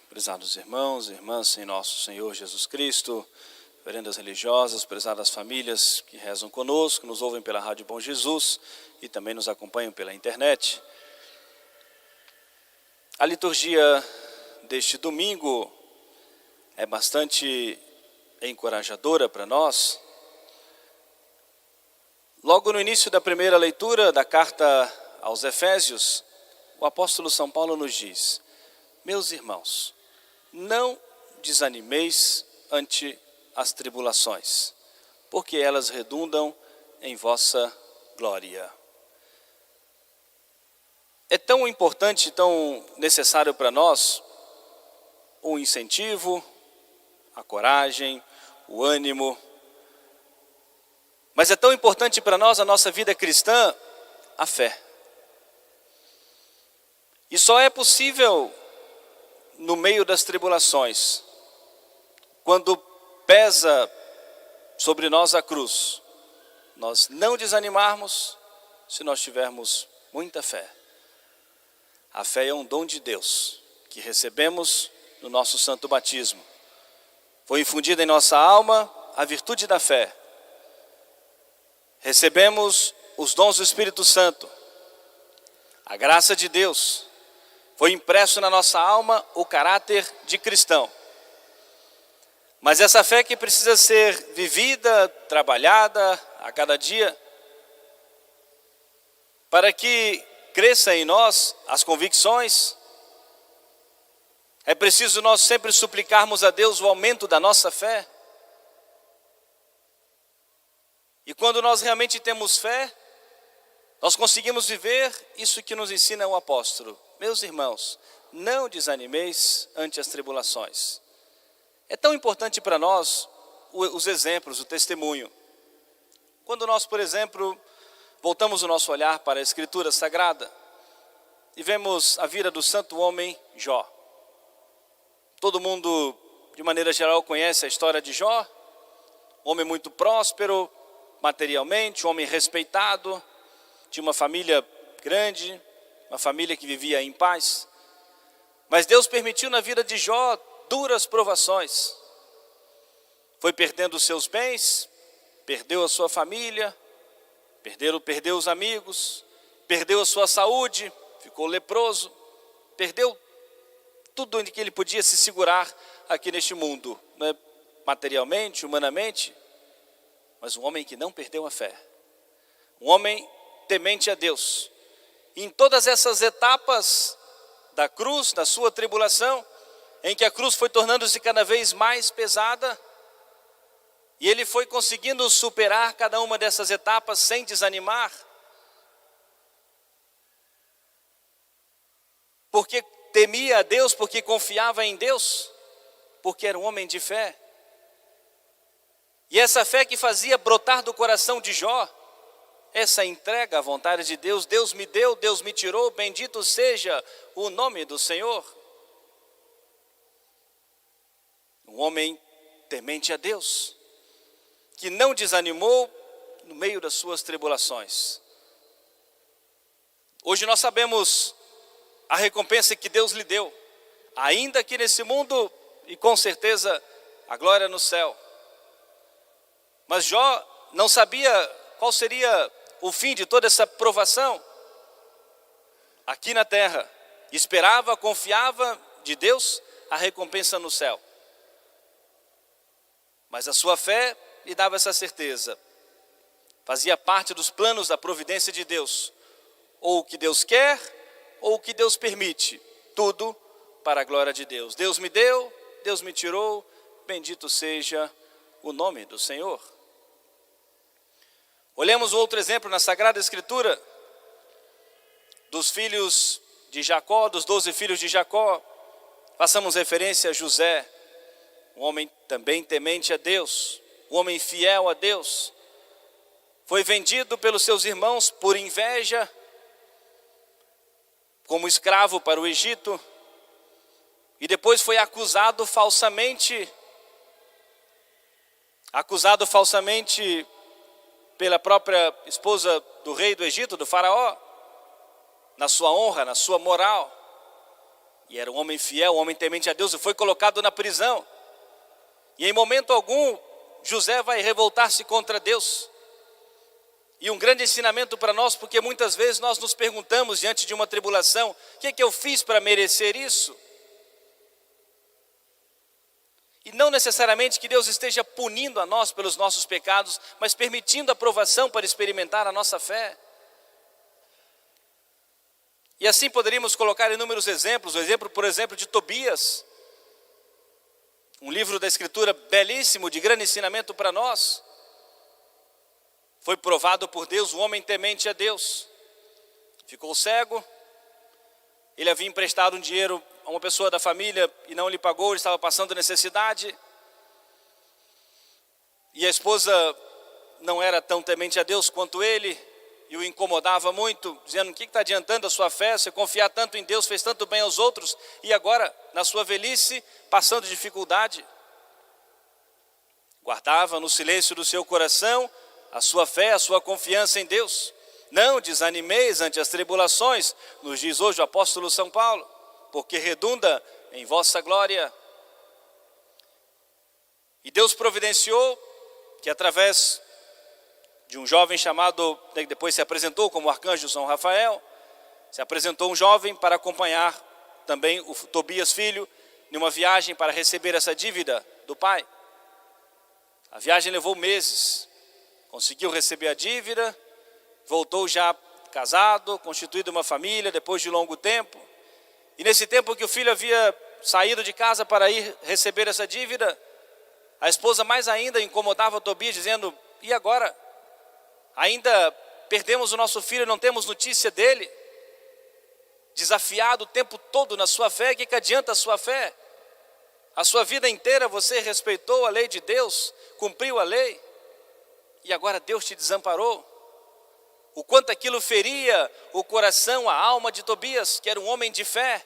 Prezados irmãos e irmãs em nosso Senhor Jesus Cristo, veredas religiosas, prezadas famílias que rezam conosco, nos ouvem pela Rádio Bom Jesus e também nos acompanham pela internet. A liturgia deste domingo é bastante encorajadora para nós. Logo no início da primeira leitura da carta aos Efésios, o apóstolo São Paulo nos diz: meus irmãos, não desanimeis ante as tribulações, porque elas redundam em vossa glória. É tão importante, tão necessário para nós o incentivo, a coragem, o ânimo. Mas é tão importante para nós, a nossa vida cristã, a fé. E só é possível no meio das tribulações, quando pesa sobre nós a cruz, nós não desanimarmos se nós tivermos muita fé. A fé é um dom de Deus, que recebemos no nosso santo batismo. Foi infundida em nossa alma a virtude da fé. Recebemos os dons do Espírito Santo, a graça de Deus. Foi impresso na nossa alma o caráter de cristão. Mas essa fé que precisa ser vivida, trabalhada a cada dia, para que cresça em nós as convicções, é preciso nós sempre suplicarmos a Deus o aumento da nossa fé. E quando nós realmente temos fé, nós conseguimos viver isso que nos ensina o apóstolo. Meus irmãos, não desanimeis ante as tribulações. É tão importante para nós os exemplos, o testemunho. Quando nós, por exemplo, voltamos o nosso olhar para a Escritura Sagrada e vemos a vida do santo homem Jó. Todo mundo, de maneira geral, conhece a história de Jó. Um homem muito próspero materialmente, um homem respeitado, tinha uma família grande, uma família que vivia em paz. Mas Deus permitiu na vida de Jó duras provações. Foi perdendo os seus bens, perdeu a sua família, perdeu os amigos, perdeu a sua saúde, ficou leproso, perdeu tudo em que ele podia se segurar aqui neste mundo, né? Materialmente, humanamente, mas um homem que não perdeu a fé, um homem temente a Deus. Em todas essas etapas da cruz, da sua tribulação, em que a cruz foi tornando-se cada vez mais pesada, e ele foi conseguindo superar cada uma dessas etapas sem desanimar, porque temia a Deus, porque confiava em Deus, porque era um homem de fé. E essa fé que fazia brotar do coração de Jó, essa entrega à vontade de Deus, Deus me deu, Deus me tirou, bendito seja o nome do Senhor. Um homem temente a Deus, que não desanimou no meio das suas tribulações. Hoje nós sabemos a recompensa que Deus lhe deu, ainda aqui nesse mundo e com certeza a glória no céu. Mas Jó não sabia qual seria o fim de toda essa provação aqui na terra. Esperava, confiava de Deus a recompensa no céu. Mas a sua fé lhe dava essa certeza. Fazia parte dos planos da providência de Deus. Ou o que Deus quer, ou o que Deus permite. Tudo para a glória de Deus. Deus me deu, Deus me tirou, bendito seja o nome do Senhor. Olhemos outro exemplo na Sagrada Escritura, dos filhos de Jacó, dos 12 filhos de Jacó. Façamos referência a José, um homem também temente a Deus, um homem fiel a Deus. Foi vendido pelos seus irmãos por inveja, como escravo para o Egito, e depois foi acusado falsamente pela própria esposa do rei do Egito, do faraó, na sua honra, na sua moral. E era um homem fiel, um homem temente a Deus, e foi colocado na prisão. E em momento algum, José vai revoltar-se contra Deus. E um grande ensinamento para nós, porque muitas vezes nós nos perguntamos diante de uma tribulação, o que é que eu fiz para merecer isso? E não necessariamente que Deus esteja punindo a nós pelos nossos pecados, mas permitindo a provação para experimentar a nossa fé. E assim poderíamos colocar inúmeros exemplos, o exemplo, por exemplo, de Tobias, um livro da Escritura belíssimo, de grande ensinamento para nós. Foi provado por Deus, um homem temente a Deus. Ficou cego, ele havia emprestado um dinheiro a uma pessoa da família e não lhe pagou, ele estava passando necessidade. E a esposa não era tão temente a Deus quanto ele, e o incomodava muito, dizendo: o que está adiantando a sua fé, você confiar tanto em Deus, fez tanto bem aos outros, e agora, na sua velhice, passando dificuldade. Guardava no silêncio do seu coração a sua fé, a sua confiança em Deus. Não desanimeis ante as tribulações, nos diz hoje o apóstolo São Paulo, porque redunda em vossa glória. E Deus providenciou que através de um jovem chamado, que depois se apresentou como arcanjo São Rafael, se apresentou um jovem para acompanhar também o Tobias filho, em uma viagem para receber essa dívida do pai. A viagem levou meses, conseguiu receber a dívida, voltou já casado, constituído uma família depois de longo tempo. E nesse tempo que o filho havia saído de casa para ir receber essa dívida, a esposa mais ainda incomodava Tobias, dizendo: e agora? Ainda perdemos o nosso filho e não temos notícia dele? Desafiado o tempo todo na sua fé, o que adianta a sua fé? A sua vida inteira você respeitou a lei de Deus, cumpriu a lei, e agora Deus te desamparou. O quanto aquilo feria o coração, a alma de Tobias, que era um homem de fé.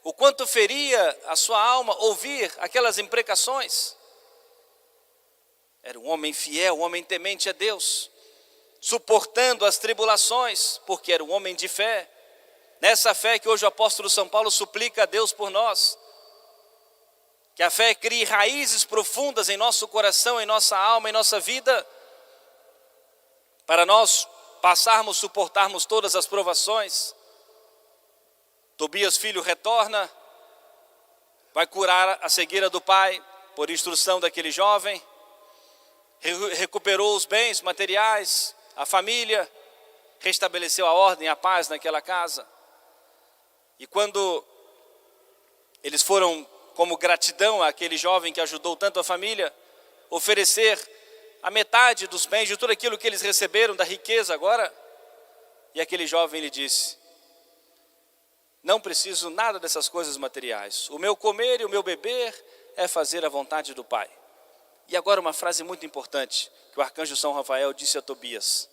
O quanto feria a sua alma ouvir aquelas imprecações. Era um homem fiel, um homem temente a Deus, suportando as tribulações, porque era um homem de fé. Nessa fé que hoje o apóstolo São Paulo suplica a Deus por nós. Que a fé crie raízes profundas em nosso coração, em nossa alma, em nossa vida, para nós passarmos, suportarmos todas as provações. Tobias filho retorna, vai curar a cegueira do pai, por instrução daquele jovem, recuperou os bens materiais, a família, restabeleceu a ordem, a paz naquela casa. E quando eles foram, como gratidão àquele jovem que ajudou tanto a família, oferecer a metade dos bens, de tudo aquilo que eles receberam, da riqueza agora, e aquele jovem lhe disse: não preciso nada dessas coisas materiais, o meu comer e o meu beber é fazer a vontade do Pai. E agora uma frase muito importante, que o arcanjo São Rafael disse a Tobias: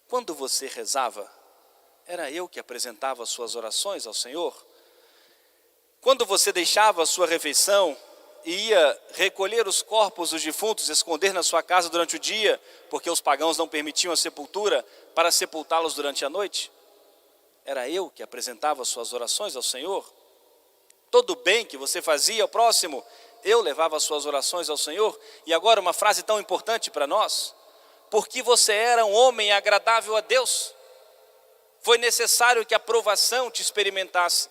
quando você rezava, era eu que apresentava as suas orações ao Senhor? Quando você deixava a sua refeição e ia recolher os corpos dos defuntos, esconder na sua casa durante o dia, porque os pagãos não permitiam a sepultura, para sepultá-los durante a noite? Era eu que apresentava as suas orações ao Senhor? Todo bem que você fazia ao próximo, eu levava as suas orações ao Senhor? E agora uma frase tão importante para nós: porque você era um homem agradável a Deus, foi necessário que a provação te experimentasse.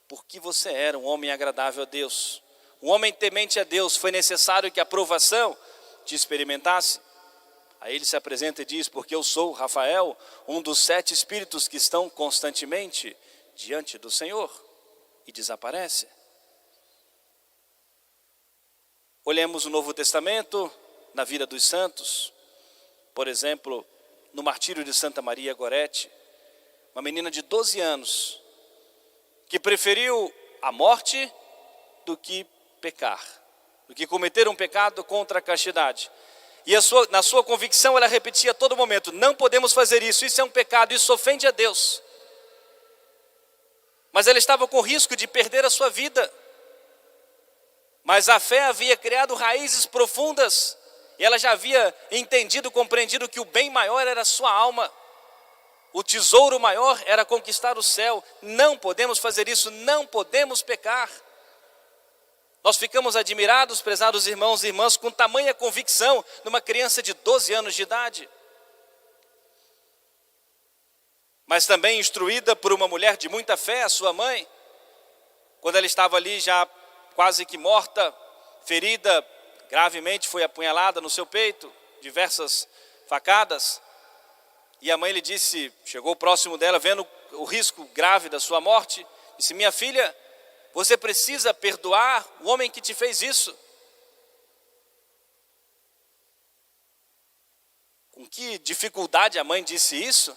Porque você era um homem agradável a Deus, um homem temente a Deus, foi necessário que a provação te experimentasse. Aí ele se apresenta e diz: porque eu sou Rafael, um dos 7 espíritos que estão constantemente diante do Senhor. E desaparece. Olhemos o Novo Testamento, na vida dos santos. Por exemplo, no martírio de Santa Maria Gorete, uma menina de 12 anos, que preferiu a morte do que pecar, do que cometer um pecado contra a castidade. E na sua convicção ela repetia a todo momento: não podemos fazer isso, isso é um pecado, isso ofende a Deus. Mas ela estava com risco de perder a sua vida. Mas a fé havia criado raízes profundas, e ela já havia entendido, compreendido que o bem maior era a sua alma. O tesouro maior era conquistar o céu. Não podemos fazer isso, não podemos pecar. Nós ficamos admirados, prezados irmãos e irmãs, com tamanha convicção numa criança de 12 anos de idade. Mas também instruída por uma mulher de muita fé, a sua mãe, quando ela estava ali já quase que morta, ferida, gravemente foi apunhalada no seu peito, diversas facadas. E a mãe lhe disse, chegou próximo dela, vendo o risco grave da sua morte, disse: minha filha, você precisa perdoar o homem que te fez isso. Com que dificuldade a mãe disse isso?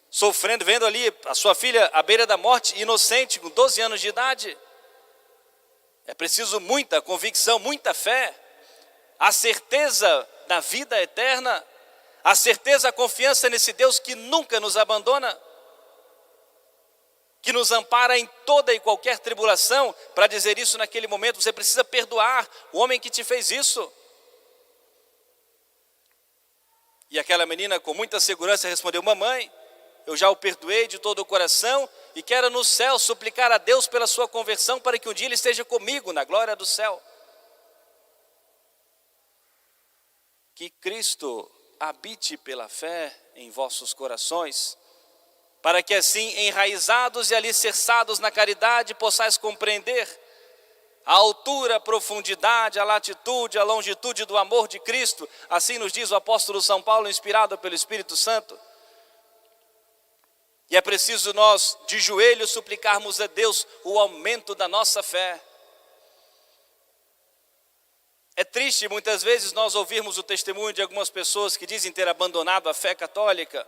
Sofrendo, vendo ali a sua filha à beira da morte, inocente, com 12 anos de idade. É preciso muita convicção, muita fé, a certeza da vida eterna, a certeza, a confiança nesse Deus que nunca nos abandona, que nos ampara em toda e qualquer tribulação. Para dizer isso naquele momento, você precisa perdoar o homem que te fez isso. E aquela menina com muita segurança respondeu: mamãe, eu já o perdoei de todo o coração e quero no céu suplicar a Deus pela sua conversão, para que um dia ele esteja comigo na glória do céu. Que Cristo habite pela fé em vossos corações, para que assim, enraizados e alicerçados na caridade, possais compreender a altura, a profundidade, a latitude, a longitude do amor de Cristo. Assim nos diz o apóstolo São Paulo, inspirado pelo Espírito Santo. E é preciso nós, de joelhos, suplicarmos a Deus o aumento da nossa fé. É triste muitas vezes nós ouvirmos o testemunho de algumas pessoas que dizem ter abandonado a fé católica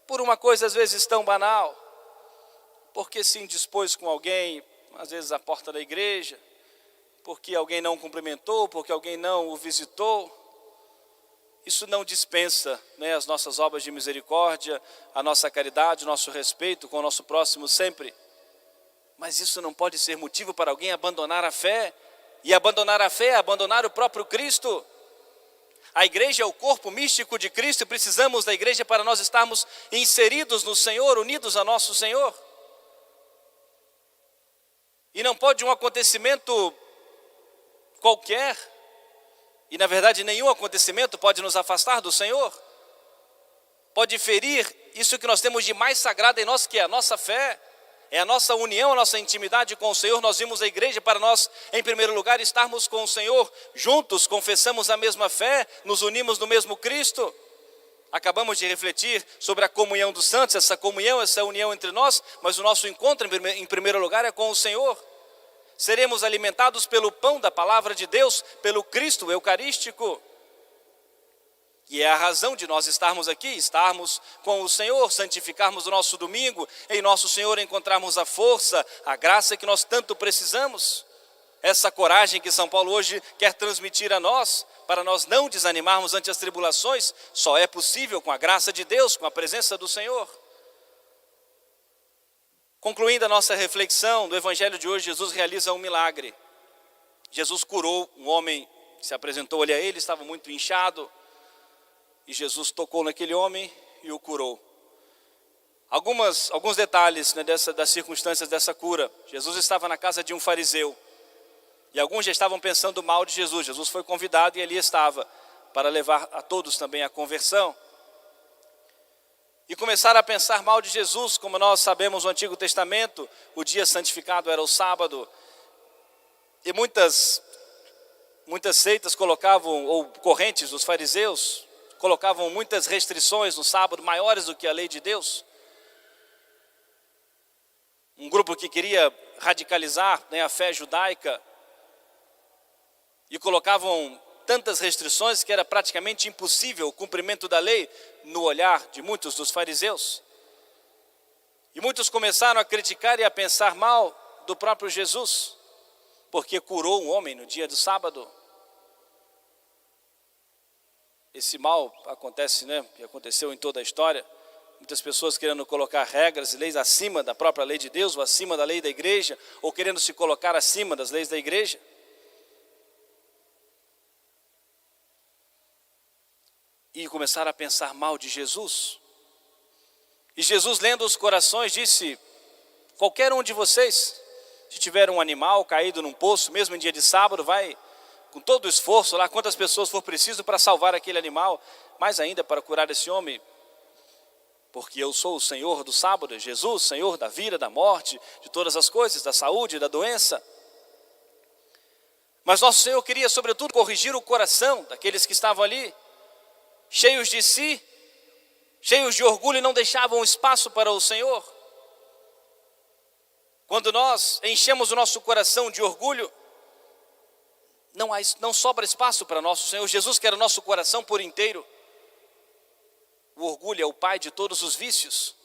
por uma coisa às vezes tão banal, porque se indispôs com alguém, às vezes à porta da igreja, porque alguém não cumprimentou, porque alguém não o visitou. Isso não dispensa, as nossas obras de misericórdia, a nossa caridade, o nosso respeito com o nosso próximo sempre. Mas isso não pode ser motivo para alguém abandonar a fé. E abandonar a fé é abandonar o próprio Cristo. A igreja é o corpo místico de Cristo e precisamos da igreja para nós estarmos inseridos no Senhor, unidos a nosso Senhor. E não pode um acontecimento qualquer, e na verdade nenhum acontecimento pode nos afastar do Senhor, pode ferir isso que nós temos de mais sagrado em nós, que é a nossa fé, é a nossa união, a nossa intimidade com o Senhor. Nós vimos a igreja para nós, em primeiro lugar, estarmos com o Senhor, juntos confessamos a mesma fé, nos unimos no mesmo Cristo. Acabamos de refletir sobre a comunhão dos santos, essa comunhão, essa união entre nós, mas o nosso encontro em primeiro lugar é com o Senhor. Seremos alimentados pelo pão da palavra de Deus, pelo Cristo eucarístico. E é a razão de nós estarmos aqui, estarmos com o Senhor, santificarmos o nosso domingo, em nosso Senhor encontrarmos a força, a graça que nós tanto precisamos. Essa coragem que São Paulo hoje quer transmitir a nós, para nós não desanimarmos ante as tribulações, só é possível com a graça de Deus, com a presença do Senhor. Concluindo a nossa reflexão do Evangelho de hoje, Jesus realiza um milagre. Jesus curou um homem que se apresentou ali a ele, estava muito inchado, e Jesus tocou naquele homem e o curou. Alguns detalhes das circunstâncias dessa cura. Jesus estava na casa de um fariseu, e alguns já estavam pensando mal de Jesus. Jesus foi convidado e ali estava, para levar a todos também à conversão. E começaram a pensar mal de Jesus. Como nós sabemos, no Antigo Testamento, o dia santificado era o sábado. E muitas seitas colocavam, ou correntes dos fariseus, colocavam muitas restrições no sábado, maiores do que a lei de Deus. Um grupo que queria radicalizar a fé judaica, e colocavam tantas restrições que era praticamente impossível o cumprimento da lei no olhar de muitos dos fariseus. E muitos começaram a criticar e a pensar mal do próprio Jesus, porque curou um homem no dia do sábado. Esse mal acontece, e aconteceu em toda a história. Muitas pessoas querendo colocar regras e leis acima da própria lei de Deus, ou acima da lei da igreja, ou querendo se colocar acima das leis da igreja. E começaram a pensar mal de Jesus. E Jesus, lendo os corações, disse: qualquer um de vocês, se tiver um animal caído num poço, mesmo em dia de sábado, vai com todo o esforço lá, quantas pessoas for preciso para salvar aquele animal, mais ainda para curar esse homem, porque eu sou o Senhor do sábado, Jesus, Senhor da vida, da morte, de todas as coisas, da saúde, da doença. Mas nosso Senhor queria, sobretudo, corrigir o coração daqueles que estavam ali, cheios de si, cheios de orgulho, e não deixavam espaço para o Senhor. Quando nós enchemos o nosso coração de orgulho, não sobra espaço para nosso Senhor. Jesus quer o nosso coração por inteiro. O orgulho é o pai de todos os vícios.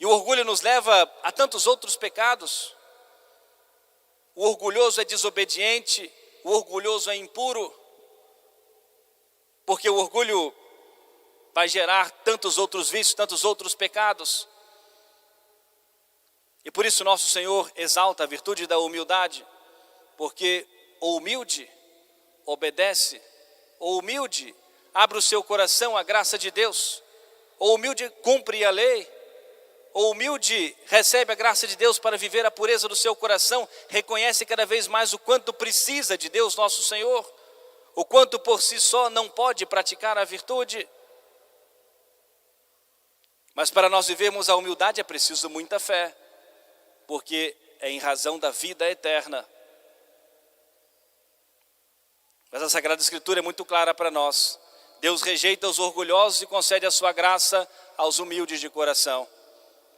E o orgulho nos leva a tantos outros pecados. O orgulhoso é desobediente, o orgulhoso é impuro, porque o orgulho vai gerar tantos outros vícios, tantos outros pecados. E por isso nosso Senhor exalta a virtude da humildade, porque o humilde obedece, o humilde abre o seu coração à graça de Deus, o humilde cumpre a lei, o humilde recebe a graça de Deus para viver a pureza do seu coração, reconhece cada vez mais o quanto precisa de Deus nosso Senhor, o quanto por si só não pode praticar a virtude. Mas para nós vivermos a humildade é preciso muita fé, porque é em razão da vida eterna. Mas a Sagrada Escritura é muito clara para nós. Deus rejeita os orgulhosos e concede a sua graça aos humildes de coração.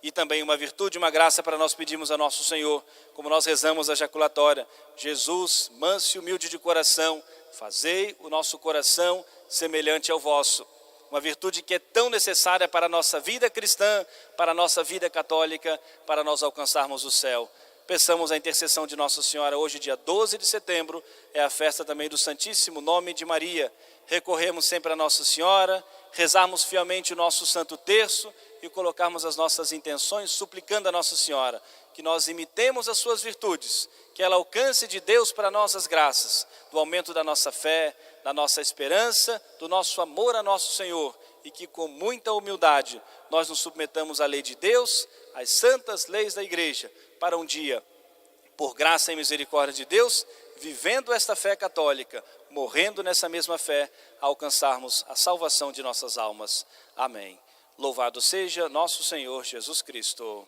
E também uma virtude, uma graça para nós pedirmos a nosso Senhor, como nós rezamos a jaculatória: Jesus, manso e humilde de coração, fazei o nosso coração semelhante ao vosso. Uma virtude que é tão necessária para a nossa vida cristã, para a nossa vida católica, para nós alcançarmos o céu. Peçamos a intercessão de Nossa Senhora. Hoje, dia 12 de setembro, é a festa também do Santíssimo Nome de Maria. Recorremos sempre a Nossa Senhora, rezarmos fielmente o nosso Santo Terço e colocarmos as nossas intenções, suplicando a Nossa Senhora que nós imitemos as suas virtudes, que ela alcance de Deus para nós as graças, do aumento da nossa fé, da nossa esperança, do nosso amor a nosso Senhor, e que com muita humildade nós nos submetamos à lei de Deus, às santas leis da Igreja, para um dia, por graça e misericórdia de Deus, vivendo esta fé católica, morrendo nessa mesma fé, alcançarmos a salvação de nossas almas. Amém. Louvado seja nosso Senhor Jesus Cristo.